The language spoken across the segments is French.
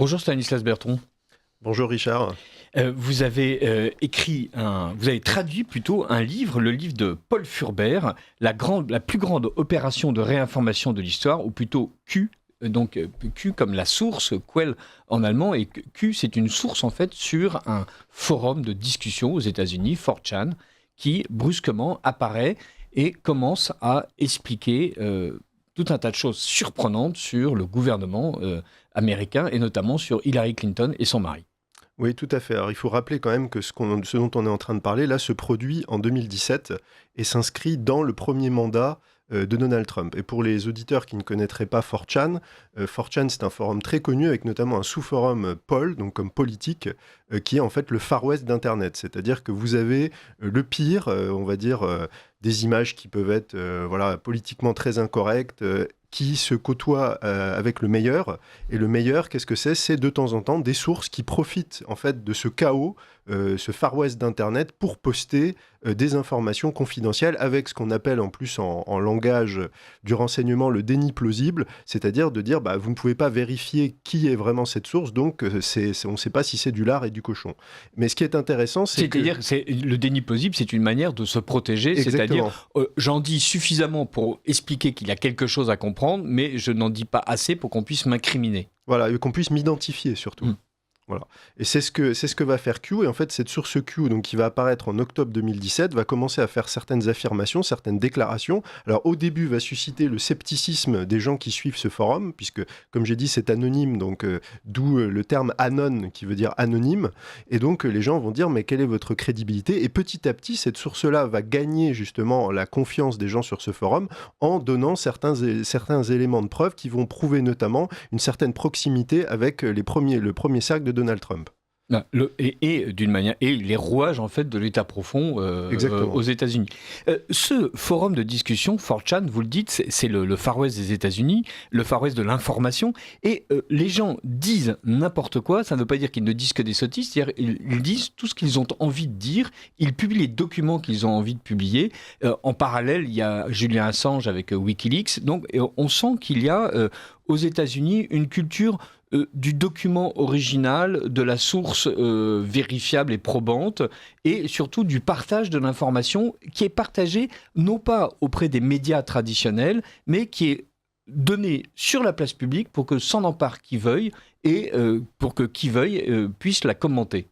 Bonjour Stanislas Bertrand. Bonjour Richard. Vous avez vous avez traduit plutôt un livre, le livre de Paul Furber, la plus grande opération de réinformation de l'histoire, ou plutôt Q. Donc Q comme la source, Quell en allemand, et Q c'est une source en fait sur un forum de discussion aux États-Unis, 4chan, qui brusquement apparaît et commence à expliquer tout un tas de choses surprenantes sur le gouvernement américain et notamment sur Hillary Clinton et son mari. Oui, tout à fait. Alors, il faut rappeler quand même que ce dont on est en train de parler, là, se produit en 2017 et s'inscrit dans le premier mandat de Donald Trump. Et pour les auditeurs qui ne connaîtraient pas 4chan, 4chan, c'est un forum très connu avec notamment un sous-forum Pol, donc comme politique, qui est en fait le Far West d'Internet. C'est-à-dire que vous avez le pire, on va dire, des images qui peuvent être politiquement très incorrectes, qui se côtoient avec le meilleur. Et le meilleur, qu'est-ce que c'est ? C'est de temps en temps des sources qui profitent en fait de ce chaos, ce Far West d'Internet, pour poster des informations confidentielles avec ce qu'on appelle en plus en langage du renseignement le déni plausible, c'est-à-dire de dire vous ne pouvez pas vérifier qui est vraiment cette source, donc on ne sait pas si c'est du lard et du cochon. Mais ce qui est intéressant, c'est-à-dire le déni plausible, c'est une manière de se protéger. Exactement. C'est-à-dire j'en dis suffisamment pour expliquer qu'il y a quelque chose à comprendre, mais je n'en dis pas assez pour qu'on puisse m'incriminer. Voilà, et qu'on puisse m'identifier surtout. Voilà. Et c'est ce que va faire Q. Et en fait, cette source Q, donc, qui va apparaître en octobre 2017, va commencer à faire certaines affirmations, certaines déclarations. Alors, au début, va susciter le scepticisme des gens qui suivent ce forum, puisque, comme j'ai dit, c'est anonyme, donc d'où le terme anon, qui veut dire anonyme. Et donc, les gens vont dire, mais quelle est votre crédibilité ? Et petit à petit, cette source-là va gagner justement la confiance des gens sur ce forum en donnant certains éléments de preuve qui vont prouver notamment une certaine proximité avec le premier cercle de Donald Trump. D'une manière, et les rouages en fait de l'État profond aux États-Unis. Ce forum de discussion, 4chan, vous le dites, c'est le Far West des États-Unis, le Far West de l'information, et les gens disent n'importe quoi. Ça ne veut pas dire qu'ils ne disent que des sottises, c'est-à-dire ils disent tout ce qu'ils ont envie de dire, ils publient les documents qu'ils ont envie de publier. En parallèle, il y a Julian Assange avec Wikileaks, donc on sent qu'il y a aux États-Unis une culture du document original, de la source vérifiable et probante, et surtout du partage de l'information qui est partagée non pas auprès des médias traditionnels, mais qui est donnée sur la place publique pour que s'en empare qui veuille, et pour que qui veuille puisse la commenter.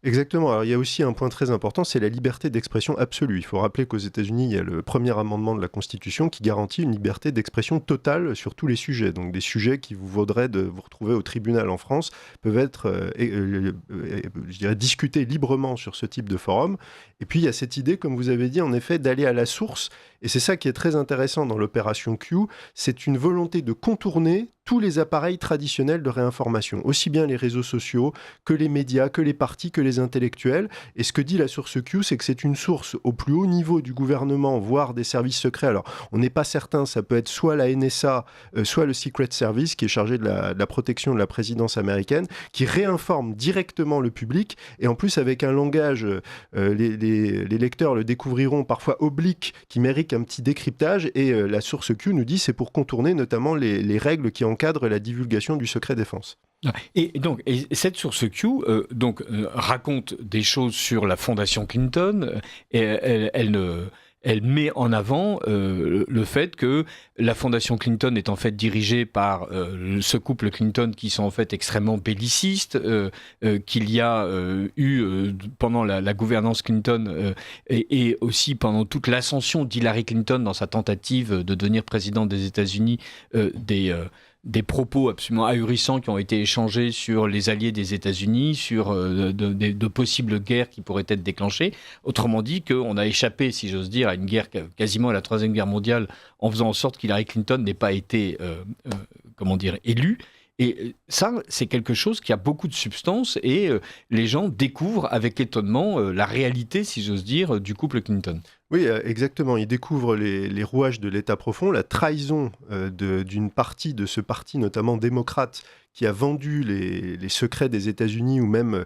Exactement. Alors, il y a aussi un point très important, c'est la liberté d'expression absolue. Il faut rappeler qu'aux États-Unis, il y a le premier amendement de la Constitution qui garantit une liberté d'expression totale sur tous les sujets. Donc, des sujets qui vous vaudraient de vous retrouver au tribunal en France peuvent être, je dirais, discutés librement sur ce type de forum. Et puis, il y a cette idée, comme vous avez dit, en effet, d'aller à la source. Et c'est ça qui est très intéressant dans l'opération Q. C'est une volonté de contourner tous les appareils traditionnels de réinformation, aussi bien les réseaux sociaux que les médias, que les partis, que les intellectuels. Et ce que dit la source Q, c'est que c'est une source au plus haut niveau du gouvernement, voire des services secrets. Alors, on n'est pas certain, ça peut être soit la NSA, soit le Secret Service, qui est chargé de la protection de la présidence américaine, qui réinforme directement le public, et en plus avec un langage, les lecteurs le découvriront parfois oblique, qui mérite un petit décryptage, et la source Q nous dit c'est pour contourner notamment les règles qui encadrent la divulgation du secret défense. Et donc, cette source Q raconte des choses sur la fondation Clinton, et elle met en avant le fait que la fondation Clinton est en fait dirigée par ce couple Clinton qui sont en fait extrêmement bellicistes, qu'il y a eu pendant la gouvernance Clinton et aussi pendant toute l'ascension d'Hillary Clinton dans sa tentative de devenir présidente des États-Unis, des propos absolument ahurissants qui ont été échangés sur les alliés des États-Unis, sur de possibles guerres qui pourraient être déclenchées. Autrement dit, qu'on a échappé, si j'ose dire, à une guerre quasiment à la Troisième Guerre mondiale en faisant en sorte qu'Hillary Clinton n'ait pas été, élue. Et ça, c'est quelque chose qui a beaucoup de substance et les gens découvrent avec étonnement la réalité, si j'ose dire, du couple Clinton. Oui, exactement. Ils découvrent les rouages de l'État profond, la trahison d'une partie de ce parti, notamment démocrate, qui a vendu les secrets des États-Unis, ou même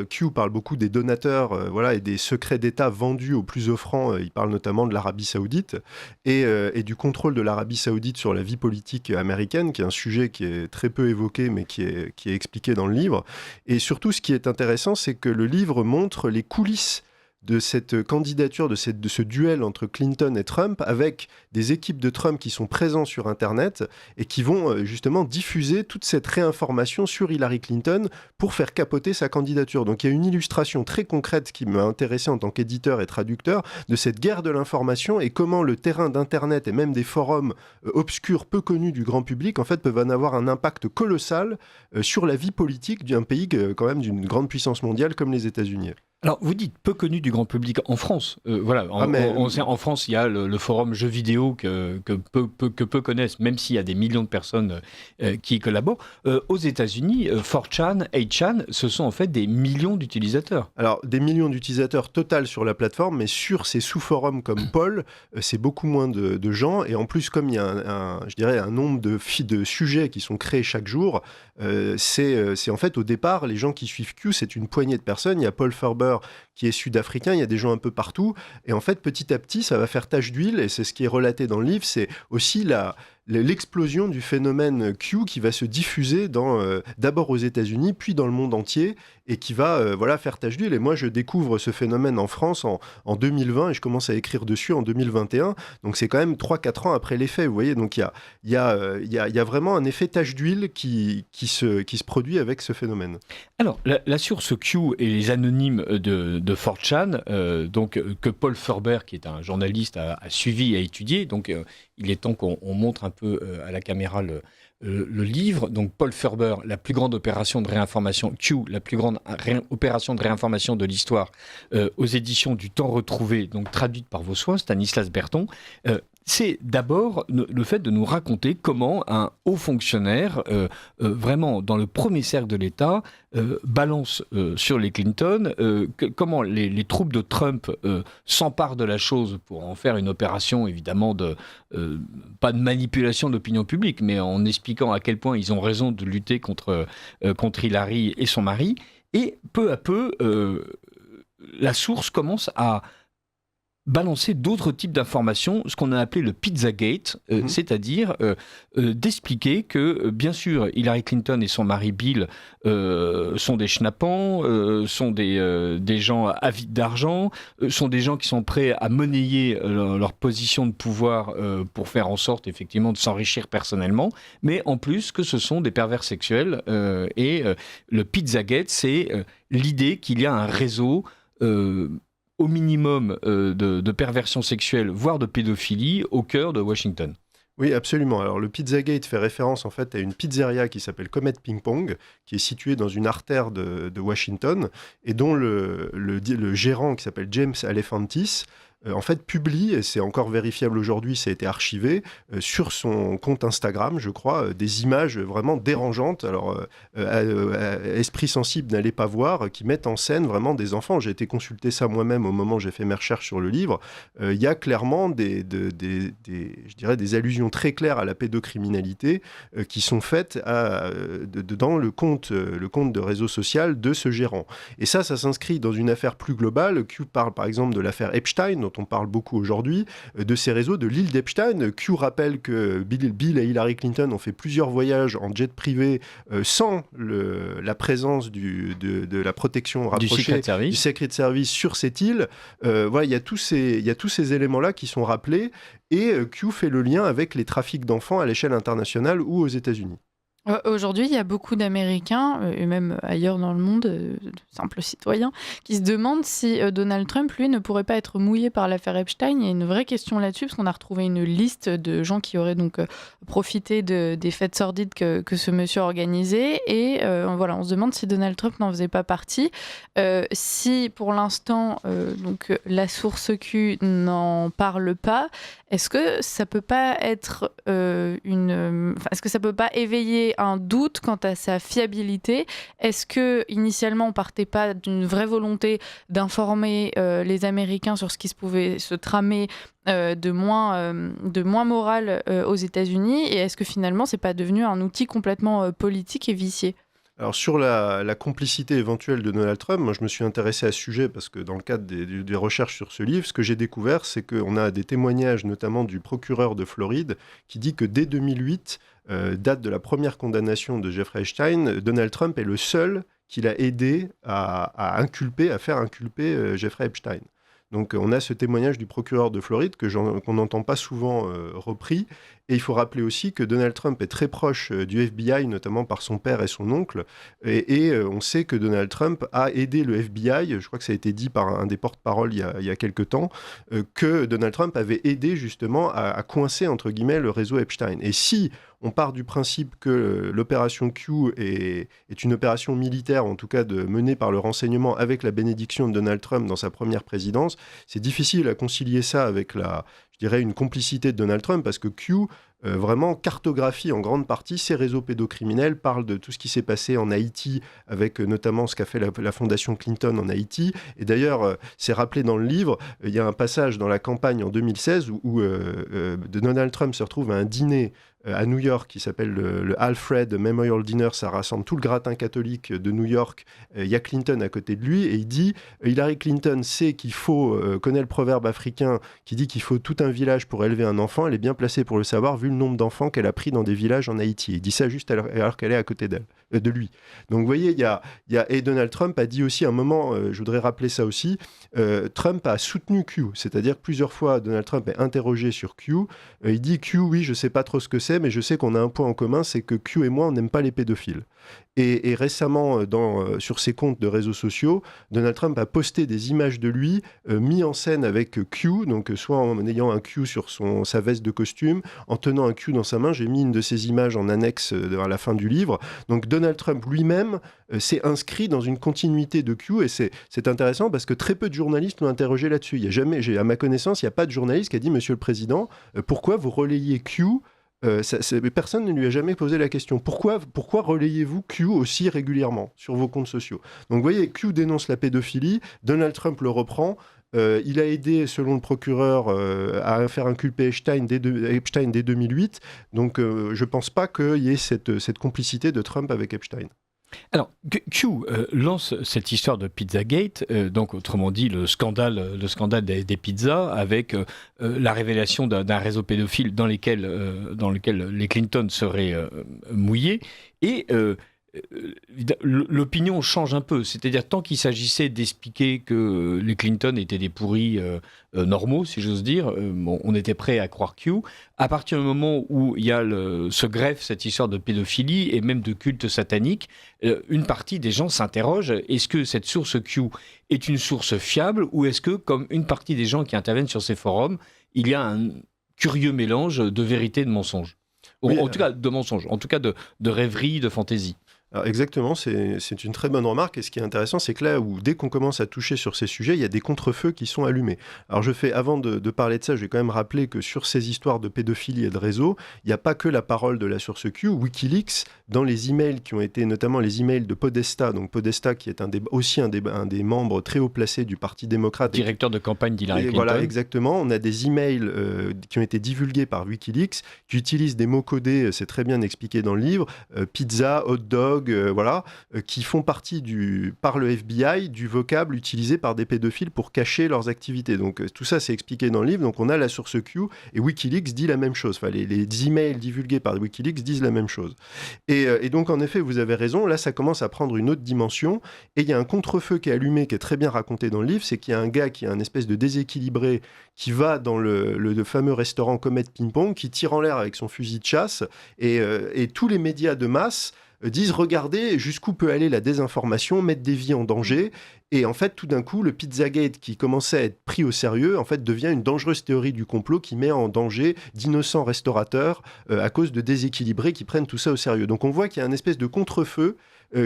Q parle beaucoup des donateurs, voilà, et des secrets d'État vendus aux plus offrants. Il parle notamment de l'Arabie Saoudite et du contrôle de l'Arabie Saoudite sur la vie politique américaine, qui est un sujet qui est très peu évoqué, mais qui est expliqué dans le livre. Et surtout, ce qui est intéressant, c'est que le livre montre les coulisses de cette candidature, de ce duel entre Clinton et Trump, avec des équipes de Trump qui sont présents sur Internet et qui vont justement diffuser toute cette réinformation sur Hillary Clinton pour faire capoter sa candidature. Donc il y a une illustration très concrète qui m'a intéressé en tant qu'éditeur et traducteur de cette guerre de l'information et comment le terrain d'Internet et même des forums obscurs, peu connus du grand public, en fait, peuvent en avoir un impact colossal sur la vie politique d'un pays quand même d'une grande puissance mondiale comme les États-Unis. Alors, vous dites peu connu du grand public en France. Voilà, en France, il y a le forum jeux vidéo que peu connaissent, même s'il y a des millions de personnes qui y collaborent. Aux États-Unis, 4chan, 8chan, ce sont en fait des millions d'utilisateurs. Alors, des millions d'utilisateurs total sur la plateforme, mais sur ces sous-forums comme Paul, c'est beaucoup moins de gens. Et en plus, comme il y a je dirais un nombre de sujets qui sont créés chaque jour, c'est en fait au départ, les gens qui suivent Q, c'est une poignée de personnes. Il y a Paul Farber qui est sud-africain, il y a des gens un peu partout, et en fait petit à petit ça va faire tache d'huile, et c'est ce qui est relaté dans le livre, c'est aussi l'explosion du phénomène Q qui va se diffuser d'abord aux États-Unis, puis dans le monde entier, et qui va faire tache d'huile. Et moi, je découvre ce phénomène en France en 2020, et je commence à écrire dessus en 2021. Donc, c'est quand même 3-4 ans après les faits, vous voyez. Donc, il y a vraiment un effet tache d'huile qui se produit avec ce phénomène. Alors, la source Q et les anonymes de 4chan, donc, que Paul Farber, qui est un journaliste, a suivi et a étudié. Donc, il est temps qu'on montre un peu à la caméra le livre. Donc, Paul Farber, la plus grande opération de réinformation, Q, la plus grande opération de réinformation de l'histoire, aux éditions du Temps retrouvé, donc traduite par vos soins, Stanislas Berton. C'est d'abord le fait de nous raconter comment un haut fonctionnaire, vraiment dans le premier cercle de l'État, balance sur les Clinton, comment les troupes de Trump s'emparent de la chose pour en faire une opération, évidemment, pas de manipulation de l'opinion publique, mais en expliquant à quel point ils ont raison de lutter contre Hillary et son mari. Et peu à peu, la source commence à balancer d'autres types d'informations, ce qu'on a appelé le Pizzagate, c'est-à-dire d'expliquer que, bien sûr, Hillary Clinton et son mari Bill sont des schnappants, sont des gens avides d'argent, sont des gens qui sont prêts à monnayer leur position de pouvoir pour faire en sorte, effectivement, de s'enrichir personnellement, mais en plus que ce sont des pervers sexuels. Et le Pizzagate, c'est l'idée qu'il y a un réseau au minimum de perversion sexuelle, voire de pédophilie, au cœur de Washington. Oui, absolument. Alors, le Pizzagate fait référence en fait à une pizzeria qui s'appelle Comet Ping Pong, qui est située dans une artère de Washington, et dont le gérant, qui s'appelle James Alefantis, en fait, publie, et c'est encore vérifiable aujourd'hui, ça a été archivé, sur son compte Instagram, je crois, des images vraiment dérangeantes. Alors, esprit sensible n'allez pas voir, qui mettent en scène vraiment des enfants. J'ai été consulter ça moi-même au moment où j'ai fait mes recherches sur le livre. Il y a clairement je dirais des allusions très claires à la pédocriminalité qui sont faites dans le compte de réseau social de ce gérant. Et ça s'inscrit dans une affaire plus globale. Q parle par exemple de l'affaire Epstein, dont on parle beaucoup aujourd'hui, de ces réseaux de l'île d'Epstein. Q rappelle que Bill et Hillary Clinton ont fait plusieurs voyages en jet privé sans la présence de la protection rapprochée du Secret Service sur cette île. Voilà, il y a tous ces éléments-là qui sont rappelés, et Q fait le lien avec les trafics d'enfants à l'échelle internationale ou aux États-Unis. Aujourd'hui, il y a beaucoup d'Américains, et même ailleurs dans le monde, de simples citoyens, qui se demandent si Donald Trump, lui, ne pourrait pas être mouillé par l'affaire Epstein. Il y a une vraie question là-dessus, parce qu'on a retrouvé une liste de gens qui auraient donc profité des fêtes sordides que ce monsieur a organisées. Et voilà, on se demande si Donald Trump n'en faisait pas partie. Si, pour l'instant, donc la source Q n'en parle pas, est-ce que ça peut pas être est-ce que ça peut pas éveiller avait un doute quant à sa fiabilité. Est-ce que initialement on partait pas d'une vraie volonté d'informer les Américains sur ce qui pouvait se tramer de moins moral aux États-Unis, et est-ce que finalement c'est pas devenu un outil complètement politique et vicié? Alors sur la complicité éventuelle de Donald Trump, moi je me suis intéressé à ce sujet parce que dans le cadre des recherches sur ce livre, ce que j'ai découvert, c'est qu'on a des témoignages notamment du procureur de Floride qui dit que dès 2008, date de la première condamnation de Jeffrey Epstein, Donald Trump est le seul qui l'a aidé à faire inculper Jeffrey Epstein. Donc on a ce témoignage du procureur de Floride qu'on n'entend pas souvent repris. Et il faut rappeler aussi que Donald Trump est très proche du FBI, notamment par son père et son oncle. Et on sait que Donald Trump a aidé le FBI, je crois que ça a été dit par un des porte-parole il y a quelques temps, que Donald Trump avait aidé justement à coincer, entre guillemets, le réseau Epstein. Et si on part du principe que l'opération Q est une opération militaire, en tout cas menée par le renseignement avec la bénédiction de Donald Trump dans sa première présidence, c'est difficile à concilier ça avec une complicité de Donald Trump, parce que Q vraiment cartographie en grande partie ces réseaux pédocriminels, parle de tout ce qui s'est passé en Haïti, avec notamment ce qu'a fait la fondation Clinton en Haïti. Et d'ailleurs, c'est rappelé dans le livre, il y a un passage dans la campagne en 2016 où Donald Trump se retrouve à un dîner à New York qui s'appelle le Alfred Memorial Dinner. Ça rassemble tout le gratin catholique de New York. Il y a Clinton à côté de lui et il dit Hillary Clinton sait qu'il faut, connaît le proverbe africain qui dit qu'il faut tout un village pour élever un enfant. Elle est bien placée pour le savoir vu le nombre d'enfants qu'elle a pris dans des villages en Haïti. Il dit ça juste alors qu'elle est à côté de lui. Donc vous voyez, et Donald Trump a dit aussi à un moment, je voudrais rappeler ça aussi, Trump a soutenu Q, c'est-à-dire que plusieurs fois Donald Trump est interrogé sur Q. Il dit Q, oui, je sais pas trop ce que c'est, mais je sais qu'on a un point en commun, c'est que Q et moi, on n'aime pas les pédophiles. Et récemment, sur ses comptes de réseaux sociaux, Donald Trump a posté des images de lui mis en scène avec Q, donc soit en ayant un Q sur sa veste de costume, en tenant un Q dans sa main. J'ai mis une de ces images en annexe à la fin du livre. Donc Donald Trump lui-même s'est inscrit dans une continuité de Q, et c'est intéressant parce que très peu de journalistes l'ont interrogé là-dessus. Il y a jamais, à ma connaissance, il n'y a pas de journaliste qui a dit « Monsieur le Président, pourquoi vous relayez Q ?» Personne ne lui a jamais posé la question. Pourquoi relayez-vous Q aussi régulièrement sur vos comptes sociaux? Donc vous voyez, Q dénonce la pédophilie, Donald Trump le reprend. Il a aidé, selon le procureur, à faire inculper Epstein dès 2008. Donc je ne pense pas qu'il y ait cette complicité de Trump avec Epstein. Alors, Q lance cette histoire de Pizzagate, donc autrement dit le scandale des pizzas, avec la révélation d'un réseau pédophile dans lequel les Clinton seraient mouillés, et l'opinion change un peu. C'est-à-dire, tant qu'il s'agissait d'expliquer que les Clinton étaient des pourris normaux, si j'ose dire, on était prêt à croire Q. À partir du moment où il y a se greffe cette histoire de pédophilie et même de culte satanique, une partie des gens s'interrogent, est-ce que cette source Q est une source fiable, ou est-ce que, comme une partie des gens qui interviennent sur ces forums, il y a un curieux mélange de vérité et de mensonge? Oui, en tout cas de mensonges, en tout cas de rêverie, de fantaisie. Alors exactement, c'est une très bonne remarque, et ce qui est intéressant, c'est que là où dès qu'on commence à toucher sur ces sujets, il y a des contre-feux qui sont allumés. Alors avant de parler de ça, je vais quand même rappeler que sur ces histoires de pédophilie et de réseau, il n'y a pas que la parole de la source Q. Wikileaks, dans les emails qui ont été, notamment les emails de Podesta, donc Podesta qui est aussi un des membres très haut placés du Parti démocrate. Directeur de campagne d'Hillary Clinton. Voilà, exactement. On a des emails qui ont été divulgués par Wikileaks, qui utilisent des mots codés, c'est très bien expliqué dans le livre, pizza, hot dog, qui font partie par le FBI du vocable utilisé par des pédophiles pour cacher leurs activités. Donc tout ça c'est expliqué dans le livre. Donc on a la source Q, et Wikileaks dit la même chose. Enfin, les emails divulgués par Wikileaks disent la même chose. Et donc en effet, vous avez raison, là ça commence à prendre une autre dimension, et il y a un contre-feu qui est allumé, qui est très bien raconté dans le livre. C'est qu'il y a un gars qui est un espèce de déséquilibré qui va dans le fameux restaurant Comet Ping Pong, qui tire en l'air avec son fusil de chasse, et tous les médias de masse disent regardez jusqu'où peut aller la désinformation, mettre des vies en danger. Et en fait, tout d'un coup, le Pizzagate, qui commençait à être pris au sérieux, en fait, devient une dangereuse théorie du complot qui met en danger d'innocents restaurateurs à cause de déséquilibrés qui prennent tout ça au sérieux. Donc on voit qu'il y a un espèce de contre-feu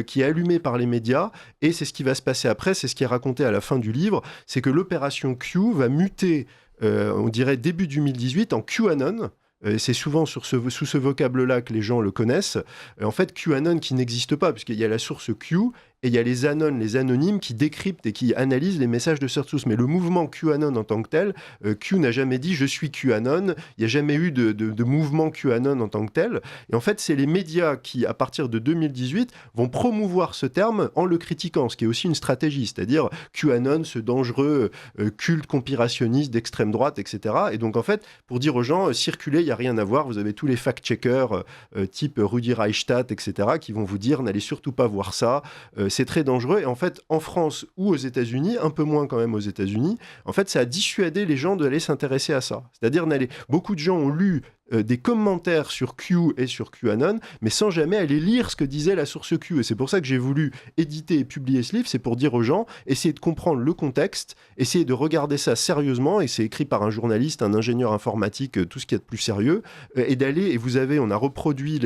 qui est allumé par les médias, et c'est ce qui va se passer après, c'est ce qui est raconté à la fin du livre, c'est que l'opération Q va muter, on dirait début 2018, en QAnon. c'est souvent sous ce vocable-là que les gens le connaissent. En fait, QAnon qui n'existe pas, puisqu'il y a la source Q, et il y a les anons, les anonymes qui décryptent et qui analysent les messages de cette source. Mais le mouvement QAnon en tant que tel, Q n'a jamais dit « je suis QAnon », il n'y a jamais eu de mouvement QAnon en tant que tel. Et en fait, c'est les médias qui, à partir de 2018, vont promouvoir ce terme en le critiquant, ce qui est aussi une stratégie, c'est-à-dire QAnon, ce dangereux culte conspirationniste d'extrême droite, etc. Et donc, en fait, pour dire aux gens, circulez, il n'y a rien à voir, vous avez tous les fact-checkers type Rudi Reichstadt, etc., qui vont vous dire, n'allez surtout pas voir ça, c'est très dangereux. Et en fait, en France ou aux États-Unis, un peu moins quand même aux États-Unis, en fait, ça a dissuadé les gens d'aller s'intéresser à ça. C'est-à-dire, beaucoup de gens ont lu des commentaires sur Q et sur QAnon, mais sans jamais aller lire ce que disait la source Q. Et c'est pour ça que j'ai voulu éditer et publier ce livre, c'est pour dire aux gens, essayez de comprendre le contexte, essayez de regarder ça sérieusement, et c'est écrit par un journaliste, un ingénieur informatique, tout ce qu'il y a de plus sérieux, et d'aller, et on a reproduit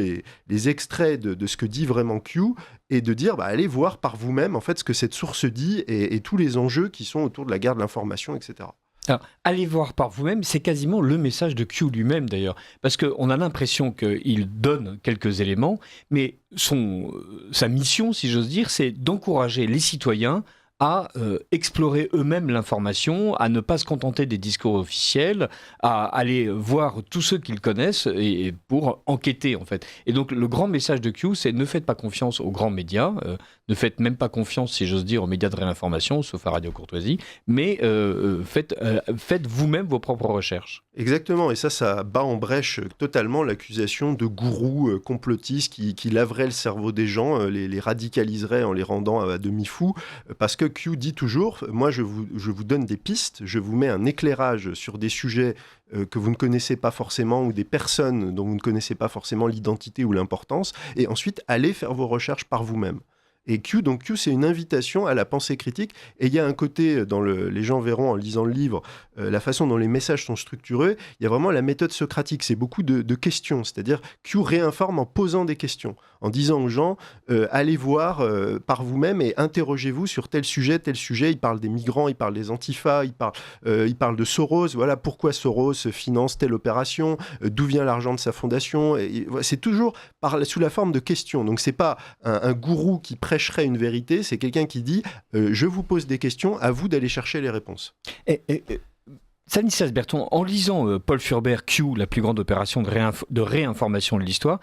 les extraits de ce que dit vraiment Q, et de dire, allez voir par vous-même en fait ce que cette source dit, et tous les enjeux qui sont autour de la guerre de l'information, etc. Alors, allez voir par vous-même, c'est quasiment le message de Q lui-même d'ailleurs, parce qu'on a l'impression qu'il donne quelques éléments, mais sa mission, si j'ose dire, c'est d'encourager les citoyens à explorer eux-mêmes l'information, à ne pas se contenter des discours officiels, à aller voir tous ceux qu'ils connaissent et pour enquêter en fait. Et donc le grand message de Q, c'est ne faites pas confiance aux grands médias, ne faites même pas confiance, si j'ose dire, aux médias de réinformation, sauf à Radio Courtoisie, mais faites vous-même vos propres recherches. Exactement, et ça bat en brèche totalement l'accusation de gourous complotistes qui laveraient le cerveau des gens, les radicaliseraient en les rendant à demi-fous, parce que Q dit toujours, moi je vous donne des pistes, je vous mets un éclairage sur des sujets que vous ne connaissez pas forcément, ou des personnes dont vous ne connaissez pas forcément l'identité ou l'importance, et ensuite allez faire vos recherches par vous-même. Et Q, c'est une invitation à la pensée critique. Et il y a un côté, les gens verront en lisant le livre, la façon dont les messages sont structurés, il y a vraiment la méthode socratique. C'est beaucoup de questions. C'est-à-dire, Q réinforme en posant des questions, en disant aux gens, allez voir par vous-même et interrogez-vous sur tel sujet. Il parle des migrants, il parle des antifas, il parle de Soros. Voilà, pourquoi Soros finance telle opération, d'où vient l'argent de sa fondation. Et c'est toujours sous la forme de questions. Donc, c'est pas un gourou qui prêcherait une vérité, c'est quelqu'un qui dit je vous pose des questions, à vous d'aller chercher les réponses. Stanislas Berton, en lisant Paul Furber, Q, la plus grande opération de réinformation de l'histoire,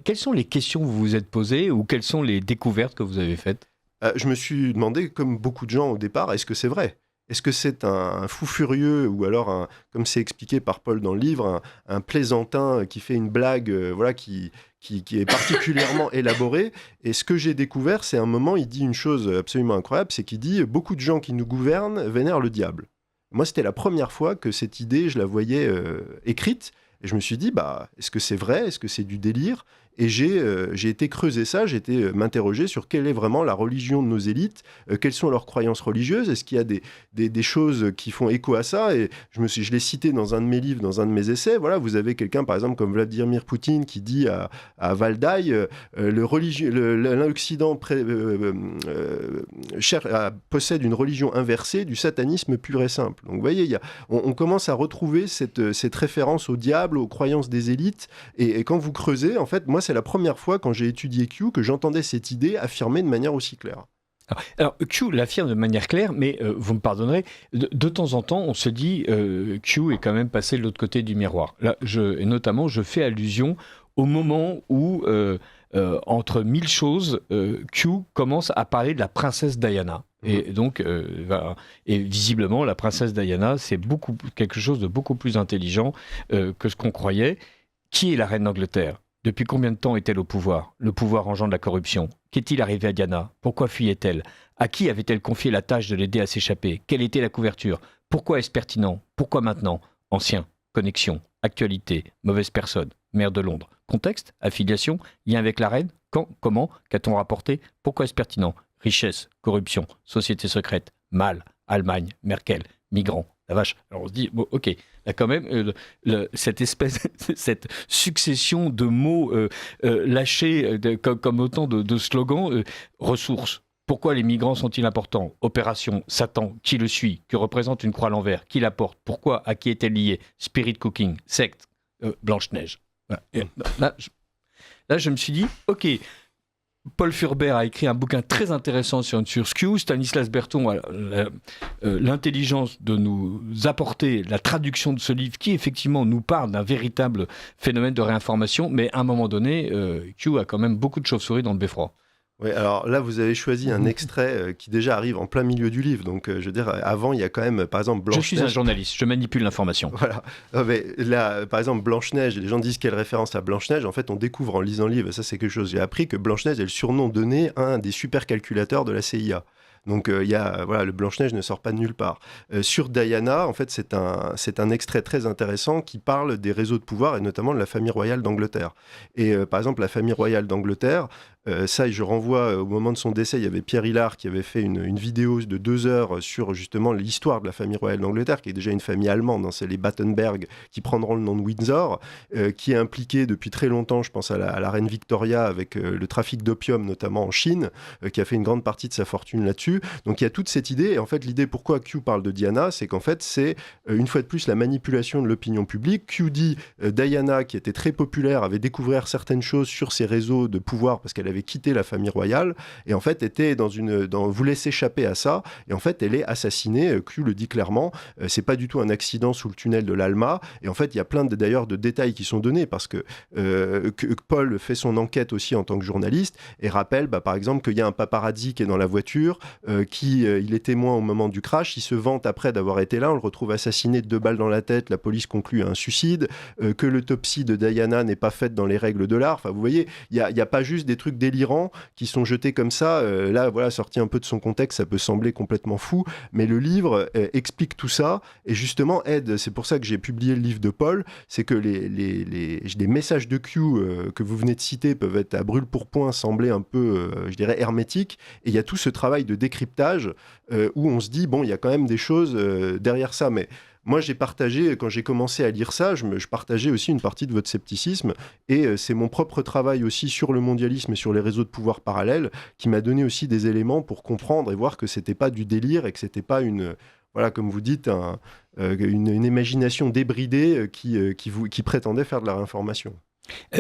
quelles sont les questions que vous vous êtes posées ou quelles sont les découvertes que vous avez faites ? Je me suis demandé, comme beaucoup de gens au départ, est-ce que c'est vrai ? Est-ce que c'est un fou furieux ou alors, comme c'est expliqué par Paul dans le livre, un plaisantin qui fait une blague qui est particulièrement élaborée. Et ce que j'ai découvert, c'est un moment, il dit une chose absolument incroyable, c'est qu'il dit « Beaucoup de gens qui nous gouvernent vénèrent le diable ». Moi, c'était la première fois que cette idée, je la voyais écrite. Et je me suis dit, est-ce que c'est vrai ? Est-ce que c'est du délire ? Et j'ai été creuser ça, j'ai été m'interroger sur quelle est vraiment la religion de nos élites, quelles sont leurs croyances religieuses, est-ce qu'il y a des choses qui font écho à ça ? Et je l'ai cité dans un de mes livres, dans un de mes essais. Voilà, vous avez quelqu'un, par exemple, comme Vladimir Poutine, qui dit à Valdai, l'Occident possède une religion inversée du satanisme pur et simple. Donc vous voyez, on commence à retrouver cette référence au diable, aux croyances des élites, et quand vous creusez, en fait, moi, c'est la première fois, quand j'ai étudié Q, que j'entendais cette idée affirmée de manière aussi claire. Alors, Q l'affirme de manière claire, mais vous me pardonnerez, de temps en temps, on se dit Q est quand même passé de l'autre côté du miroir. Là, et notamment, je fais allusion au moment où, entre mille choses, Q commence à parler de la princesse Diana. Et donc, et visiblement, la princesse Diana, c'est quelque chose de beaucoup plus intelligent que ce qu'on croyait. Qui est la reine d'Angleterre ? Depuis combien de temps est-elle au pouvoir ? Le pouvoir engendre la corruption. Qu'est-il arrivé à Diana ? Pourquoi fuyait-elle ? À qui avait-elle confié la tâche de l'aider à s'échapper ? Quelle était la couverture ? Pourquoi est-ce pertinent ? Pourquoi maintenant ? Ancien, connexion, actualité, mauvaise personne, maire de Londres. Contexte, affiliation, lien avec la reine ? Quand ? Comment ? Qu'a-t-on rapporté ? Pourquoi est-ce pertinent ? Richesse, corruption, société secrète, mal, Allemagne, Merkel, migrants. La vache. Alors on se dit, bon, ok, là quand même, cette succession de mots lâchés comme autant de slogans, ressources. Pourquoi les migrants sont-ils importants ? Opération, Satan, qui le suit ? Que représente une croix à l'envers ? Qui la porte ? Pourquoi ? À qui est-elle liée ? Spirit cooking, secte. Blanche-Neige. Voilà. Et là, je me suis dit, ok, Paul Furber a écrit un bouquin très intéressant sur Q. Stanislas Berton a l'intelligence de nous apporter la traduction de ce livre qui, effectivement, nous parle d'un véritable phénomène de réinformation. Mais à un moment donné, Q a quand même beaucoup de chauves-souris dans le beffroi. Oui, alors là, vous avez choisi un extrait qui déjà arrive en plein milieu du livre. Donc, je veux dire, avant, il y a quand même, par exemple, Blanche-Neige. Je suis un journaliste, je manipule l'information. Voilà. Mais là, par exemple, Blanche-Neige, les gens disent quelle référence à Blanche-Neige. En fait, on découvre en lisant le livre, et ça, c'est quelque chose que j'ai appris, que Blanche-Neige est le surnom donné à un des supercalculateurs de la CIA. Donc, le Blanche-Neige ne sort pas de nulle part. Sur Diana, en fait, c'est un extrait très intéressant qui parle des réseaux de pouvoir et notamment de la famille royale d'Angleterre. Et par exemple, la famille royale d'Angleterre, ça, je renvoie au moment de son décès, il y avait Pierre Hillard qui avait fait une vidéo de 2 heures sur justement l'histoire de la famille royale d'Angleterre, qui est déjà une famille allemande, hein, c'est les Battenberg qui prendront le nom de Windsor, qui est impliquée depuis très longtemps, je pense à la reine Victoria, avec le trafic d'opium, notamment en Chine, qui a fait une grande partie de sa fortune là-dessus. Donc il y a toute cette idée, et en fait l'idée pourquoi Q parle de Diana, c'est qu'en fait c'est une fois de plus la manipulation de l'opinion publique. Q dit Diana, qui était très populaire, avait découvert certaines choses sur ses réseaux de pouvoir parce qu'elle avait quitté la famille royale, et en fait était voulait s'échapper à ça, et en fait elle est assassinée. Q le dit clairement, c'est pas du tout un accident sous le tunnel de l'Alma, et en fait il y a plein d'ailleurs de détails qui sont donnés parce que Paul fait son enquête aussi en tant que journaliste et rappelle par exemple qu'il y a un paparazzi qui est dans la voiture, il est témoin au moment du crash, il se vante après d'avoir été là, on le retrouve assassiné de 2 balles dans la tête, la police conclut à un suicide, que l'autopsie de Diana n'est pas faite dans les règles de l'art. Enfin, vous voyez, il y a pas juste des trucs délirants qui sont jetés comme ça, là, voilà, sorti un peu de son contexte, ça peut sembler complètement fou, mais le livre explique tout ça, et justement aide, c'est pour ça que j'ai publié le livre de Paul, c'est que les messages de Q que vous venez de citer peuvent être à brûle-pourpoint, sembler un peu, je dirais, hermétiques, et il y a tout ce travail de décryptage où on se dit, bon, il y a quand même des choses derrière ça, mais moi, j'ai partagé, quand j'ai commencé à lire ça, je partageais aussi une partie de votre scepticisme, et c'est mon propre travail aussi sur le mondialisme et sur les réseaux de pouvoir parallèles qui m'a donné aussi des éléments pour comprendre et voir que c'était pas du délire et que c'était pas voilà, comme vous dites, une imagination débridée qui prétendait faire de la réinformation.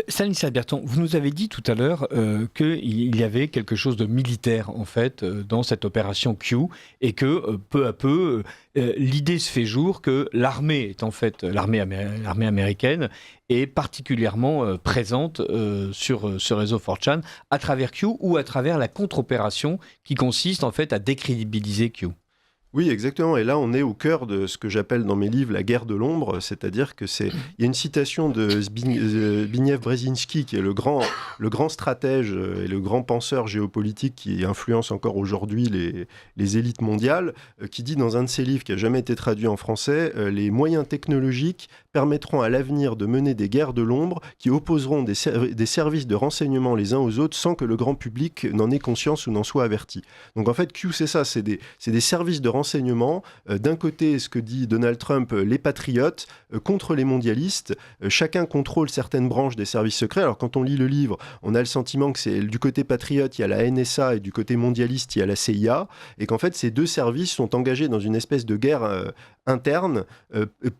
Stanislas Berton, vous nous avez dit tout à l'heure qu'il y avait quelque chose de militaire en fait dans cette opération Q, et que peu à peu l'idée se fait jour que l'armée est en fait l'armée américaine est particulièrement présente sur ce réseau 4chan à travers Q ou à travers la contre-opération qui consiste en fait à décrédibiliser Q. Oui, exactement. Et là, on est au cœur de ce que j'appelle dans mes livres la guerre de l'ombre, c'est-à-dire que il y a une citation de Zbigniew Brzezinski, qui est le grand stratège et le grand penseur géopolitique qui influence encore aujourd'hui les élites mondiales, qui dit dans un de ses livres qui n'a jamais été traduit en français, les moyens technologiques permettront à l'avenir de mener des guerres de l'ombre qui opposeront des services de renseignement les uns aux autres sans que le grand public n'en ait conscience ou n'en soit averti. Donc en fait, Q, c'est ça, c'est des services de renseignement. D'un côté, ce que dit Donald Trump, les patriotes contre les mondialistes. Chacun contrôle certaines branches des services secrets. Alors quand on lit le livre, on a le sentiment que c'est du côté patriote, il y a la NSA, et du côté mondialiste, il y a la CIA, et qu'en fait, ces 2 services sont engagés dans une espèce de guerre interne,